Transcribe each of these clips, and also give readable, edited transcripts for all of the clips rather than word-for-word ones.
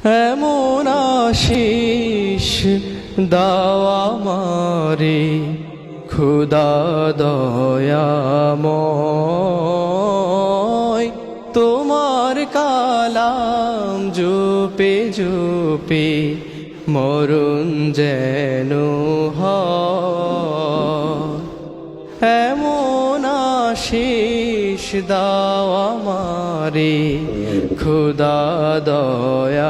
এমন আশিস দাও আমারে খুদা দয়াময়, তোমার কালাম জপে জপে মরণ যেন হয়। এমন আশিস দাও আমারে খুদা দয়াময়,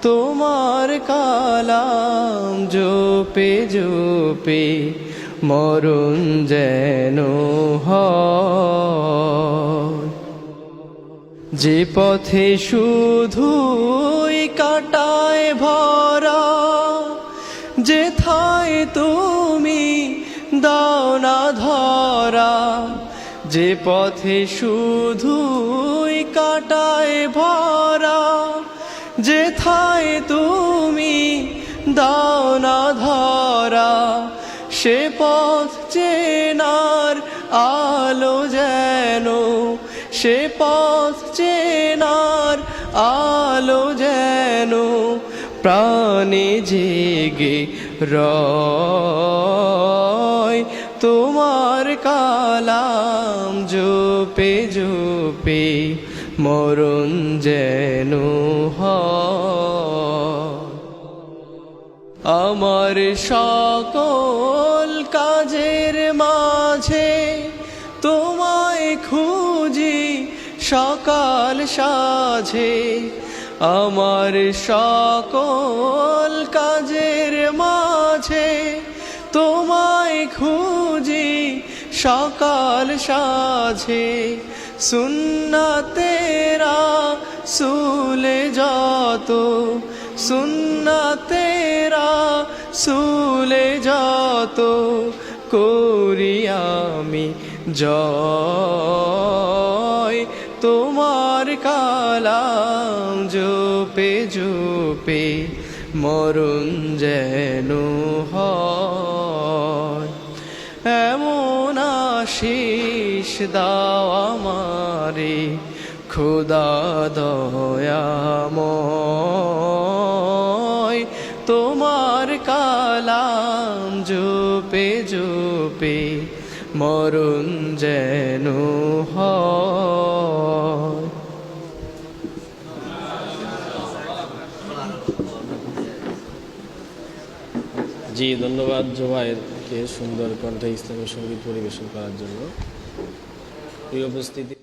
তোমার কালাম জপে জপে মরণ যেন হয়। যে পথে শুধুই কাটায় ভরা, যেথায় তুমি দাও না ধরা, যে পথে শুধুই কাটায় ভরা, যেথায় তুমি দাও না ধরা, সে পথ চেনার আলো যেন, সে পথ চেনার আলো যেন প্রাণে জেগে রয়। তোমার কালাম জপে জপে মরণ যেন হয়। আমার সকল কাজের মাঝে তোমায় খুঁজি সকাল সাঝে, আমার সকল কাজের মাঝে তোমায় খুঁজি সকাল সাঝে। সুন্নাতেরা সুলে যত, সুন্নাতেরা সুলে যত করি আমি জয়। তোমার কালাম জপে জপে মরণ যেন হয়। এমন আশিস দাও আমারে খোদা দয়াময়, তোমার কালাম জপে জপে মরণ যেন হয়। জি, ধন্যবাদ জুবায়েরকে সুন্দর কণ্ঠে ইসলামী সঙ্গীত পরিবেশন করার জন্য। প্রিয় উপস্থিতি।